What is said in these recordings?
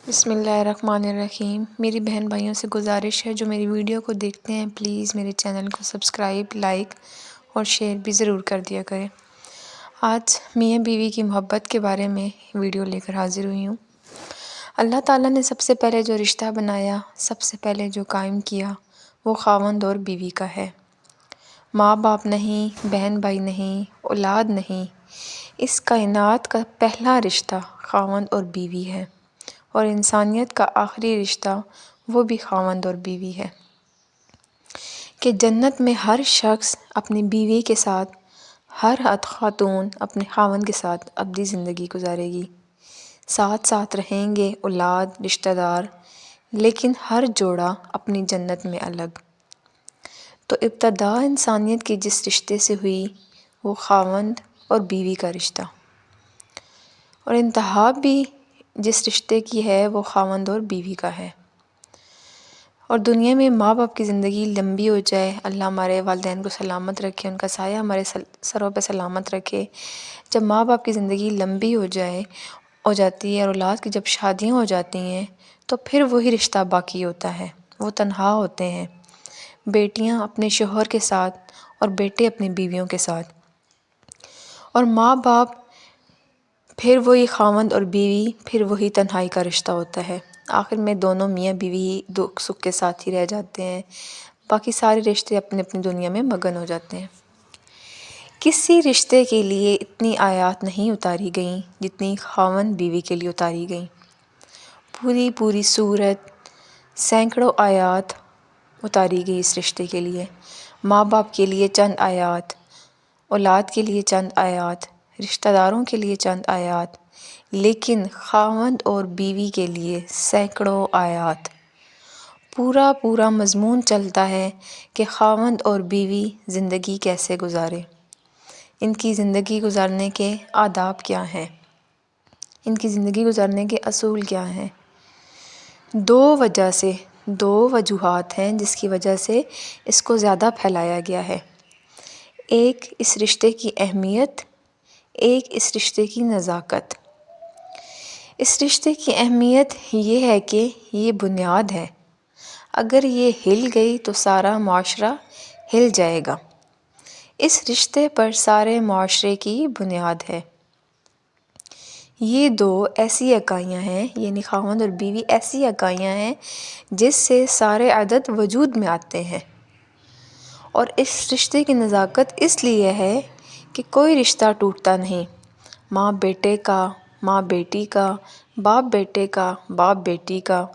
بسم اللہ الرحمن الرحیم۔ میری بہن بھائیوں سے گزارش ہے جو میری ویڈیو کو دیکھتے ہیں پلیز میرے چینل کو سبسکرائب، لائک اور شیئر بھی ضرور کر دیا کریں۔ آج میاں بیوی کی محبت کے بارے میں ویڈیو لے کر حاضر ہوئی ہوں۔ اللہ تعالیٰ نے سب سے پہلے جو رشتہ بنایا، سب سے پہلے جو قائم کیا، وہ خاوند اور بیوی کا ہے۔ ماں باپ نہیں، بہن بھائی نہیں، اولاد نہیں، اس کائنات کا پہلا رشتہ خاوند اور بیوی ہے، اور انسانیت کا آخری رشتہ وہ بھی خاوند اور بیوی ہے کہ جنت میں ہر شخص اپنی بیوی کے ساتھ، ہر خاتون اپنے خاوند کے ساتھ ابدی زندگی گزارے گی، ساتھ ساتھ رہیں گے اولاد، رشتہ دار، لیکن ہر جوڑا اپنی جنت میں الگ۔ تو ابتدا انسانیت کی جس رشتے سے ہوئی وہ خاوند اور بیوی کا رشتہ، اور انتہا بھی جس رشتے کی ہے وہ خاوند اور بیوی کا ہے۔ اور دنیا میں ماں باپ کی زندگی لمبی ہو جائے، اللہ ہمارے والدین کو سلامت رکھے، ان کا سایہ ہمارے سروں پہ سلامت رکھے۔ جب ماں باپ کی زندگی لمبی ہو جاتی ہے اور اولاد کی جب شادیاں ہو جاتی ہیں تو پھر وہی رشتہ باقی ہوتا ہے، وہ تنہا ہوتے ہیں، بیٹیاں اپنے شوہر کے ساتھ اور بیٹے اپنی بیویوں کے ساتھ، اور ماں باپ پھر وہی خاوند اور بیوی، پھر وہی تنہائی کا رشتہ ہوتا ہے۔ آخر میں دونوں میاں بیوی دکھ سکھ کے ساتھ ہی رہ جاتے ہیں، باقی سارے رشتے اپنی اپنی دنیا میں مگن ہو جاتے ہیں۔ کسی رشتے کے لیے اتنی آیات نہیں اتاری گئیں جتنی خاوند بیوی کے لیے اتاری گئیں۔ پوری سورت، سینکڑوں آیات اتاری گئی اس رشتے کے لیے۔ ماں باپ کے لیے چند آیات، اولاد کے لیے چند آیات، رشتہ داروں کے لیے چند آیات، لیکن خاوند اور بیوی کے لیے سینکڑوں آیات۔ پورا مضمون چلتا ہے کہ خاوند اور بیوی زندگی کیسے گزارے، ان کی زندگی گزارنے کے آداب کیا ہیں، ان کی زندگی گزارنے کے اصول کیا ہیں۔ دو وجوہات ہیں جس کی وجہ سے اس کو زیادہ پھیلایا گیا ہے۔ ایک اس رشتے کی اہمیت، ایک اس رشتے کی نزاکت۔ اس رشتے کی اہمیت یہ ہے کہ یہ بنیاد ہے، اگر یہ ہل گئی تو سارا معاشرہ ہل جائے گا۔ اس رشتے پر سارے معاشرے کی بنیاد ہے۔ یہ دو ایسی اکائیاں ہیں، یعنی خاوند اور بیوی ایسی اکائیاں ہیں جس سے سارے عدد وجود میں آتے ہیں۔ اور اس رشتے کی نزاکت اس لیے ہے کہ کوئی رشتہ ٹوٹتا نہیں۔ ماں بیٹے کا، ماں بیٹی کا، باپ بیٹے کا، باپ بیٹی کا،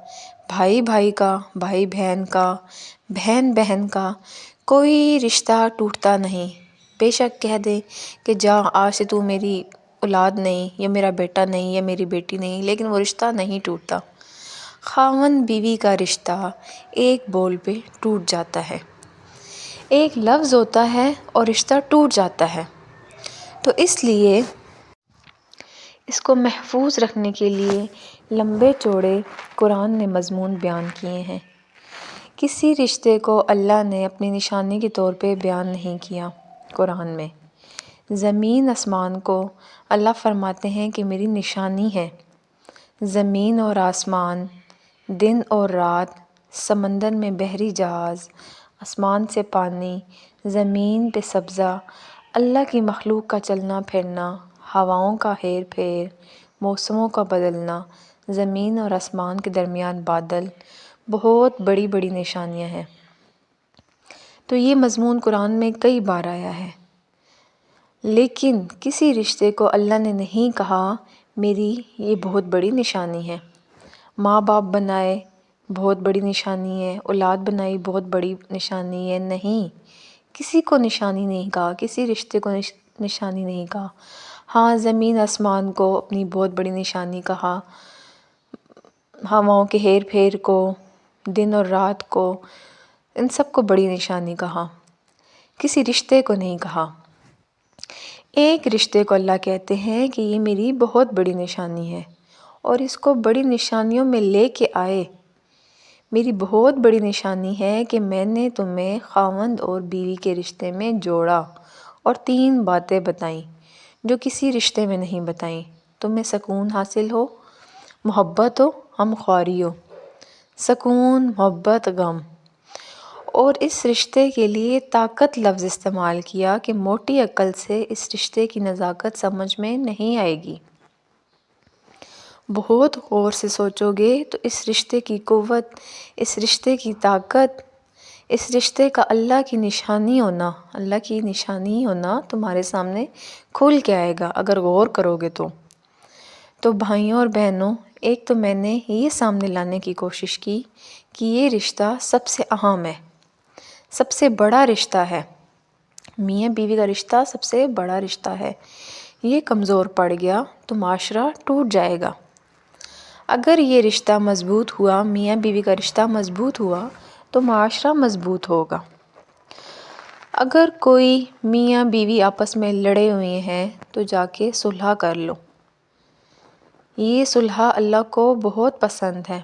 بھائی بھائی کا، بھائی بہن کا، بہن بہن کا، کوئی رشتہ ٹوٹتا نہیں۔ بے شک کہہ دیں کہ جا آج سے تو میری اولاد نہیں، یا میرا بیٹا نہیں، یا میری بیٹی نہیں، لیکن وہ رشتہ نہیں ٹوٹتا۔ خاوند بیوی کا رشتہ ایک بول پہ ٹوٹ جاتا ہے، ایک لفظ ہوتا ہے اور رشتہ ٹوٹ جاتا ہے۔ تو اس لیے اس کو محفوظ رکھنے کے لیے لمبے چوڑے قرآن نے مضمون بیان کیے ہیں۔ کسی رشتے کو اللہ نے اپنی نشانی کے طور پہ بیان نہیں کیا قرآن میں۔ زمین آسمان کو اللہ فرماتے ہیں کہ میری نشانی ہے۔ زمین اور آسمان، دن اور رات، سمندر میں بحری جہاز، آسمان سے پانی، زمین پہ سبزہ، اللہ کی مخلوق کا چلنا پھرنا، ہواؤں کا ہیر پھیر، موسموں کا بدلنا، زمین اور آسمان کے درمیان بادل، بہت بڑی بڑی نشانیاں ہیں۔ تو یہ مضمون قرآن میں کئی بار آیا ہے، لیکن کسی رشتے کو اللہ نے نہیں کہا میری یہ بہت بڑی نشانی ہے۔ ماں باپ بنائے بہت بڑی نشانی ہے، اولاد بنائی بہت بڑی نشانی ہے، نہیں، کسی کو نشانی نہیں کہا، کسی رشتے کو نشانی نہیں کہا۔ ہاں، زمین آسمان کو اپنی بہت بڑی نشانی کہا، ہواؤں کے ہیر پھیر کو، دن اور رات کو، ان سب کو بڑی نشانی کہا، کسی رشتے کو نہیں کہا۔ ایک رشتے کو اللہ کہتے ہیں کہ یہ میری بہت بڑی نشانی ہے، اور اس کو بڑی نشانیوں میں لے کے آئے۔ میری بہت بڑی نشانی ہے کہ میں نے تمہیں خاوند اور بیوی کے رشتے میں جوڑا اور 3 باتیں بتائیں جو کسی رشتے میں نہیں بتائیں۔ تمہیں سکون حاصل ہو، محبت ہو، ہم خواری ہو، سکون محبت غم، اور اس رشتے کے لیے طاقت لفظ استعمال کیا کہ موٹی عقل سے اس رشتے کی نزاکت سمجھ میں نہیں آئے گی، بہت غور سے سوچو گے تو اس رشتے کی قوت، اس رشتے کی طاقت، اس رشتے کا اللہ کی نشانی ہونا تمہارے سامنے کھل کے آئے گا اگر غور کرو گے تو بھائیوں اور بہنوں، ایک تو میں نے یہ سامنے لانے کی کوشش کی کہ یہ رشتہ سب سے اہم ہے، سب سے بڑا رشتہ ہے، میاں بیوی کا رشتہ سب سے بڑا رشتہ ہے، یہ کمزور پڑ گیا تو معاشرہ ٹوٹ جائے گا۔ اگر یہ رشتہ مضبوط ہوا، میاں بیوی کا رشتہ مضبوط ہوا تو معاشرہ مضبوط ہوگا۔ اگر کوئی میاں بیوی آپس میں لڑے ہوئے ہیں تو جا کے صلح کر لو، یہ صلح اللہ کو بہت پسند ہے،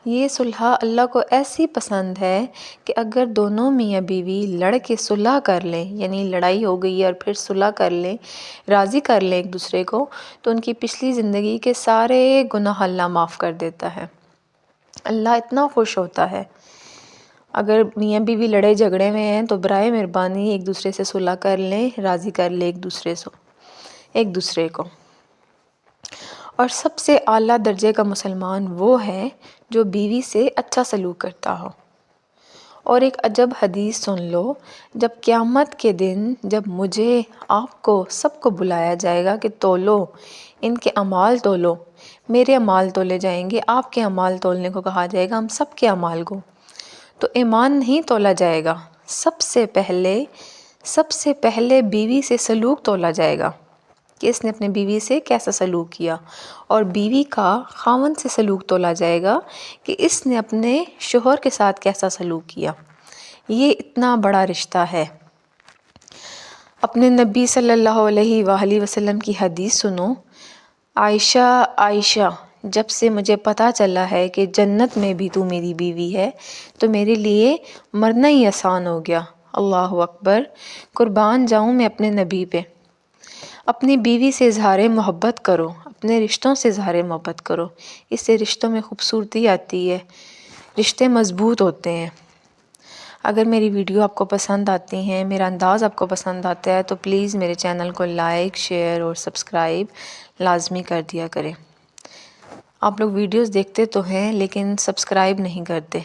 یہ صلح اللہ کو ایسی پسند ہے کہ اگر دونوں میاں بیوی لڑ کے صلح کر لیں، یعنی لڑائی ہو گئی اور پھر صلح کر لیں، راضی کر لیں ایک دوسرے کو، تو ان کی پچھلی زندگی کے سارے گناہ اللہ معاف کر دیتا ہے۔ اللہ اتنا خوش ہوتا ہے۔ اگر میاں بیوی لڑے جھگڑے میں ہیں تو برائے مہربانی ایک دوسرے سے صلح کر لیں، راضی کر لیں ایک دوسرے کو۔ اور سب سے اعلیٰ درجے کا مسلمان وہ ہے جو بیوی سے اچھا سلوک کرتا ہو۔ اور ایک عجب حدیث سن لو، جب قیامت کے دن جب مجھے آپ کو سب کو بلایا جائے گا کہ تولو، ان کے اعمال تولو، میرے اعمال تولے جائیں گے، آپ کے اعمال تولنے کو کہا جائے گا، ہم سب کے اعمال کو، تو ایمان نہیں تولا جائے گا، سب سے پہلے بیوی سے سلوک تولا جائے گا کہ اس نے اپنے بیوی سے کیسا سلوک کیا، اور بیوی کا خاوند سے سلوک تولا جائے گا کہ اس نے اپنے شوہر کے ساتھ کیسا سلوک کیا۔ یہ اتنا بڑا رشتہ ہے۔ اپنے نبی صلی اللہ علیہ وآلہ وسلم کی حدیث سنو، عائشہ، جب سے مجھے پتہ چلا ہے کہ جنت میں بھی تو میری بیوی ہے تو میرے لیے مرنا ہی آسان ہو گیا۔ اللہ اکبر، قربان جاؤں میں اپنے نبی پہ۔ اپنی بیوی سے اظہار محبت کرو، اپنے رشتوں سے اظہار محبت کرو، اس سے رشتوں میں خوبصورتی آتی ہے، رشتے مضبوط ہوتے ہیں۔ اگر میری ویڈیو آپ کو پسند آتی ہیں، میرا انداز آپ کو پسند آتا ہے تو پلیز میرے چینل کو لائک، شیئر اور سبسکرائب لازمی کر دیا کریں۔ آپ لوگ ویڈیوز دیکھتے تو ہیں لیکن سبسکرائب نہیں کرتے۔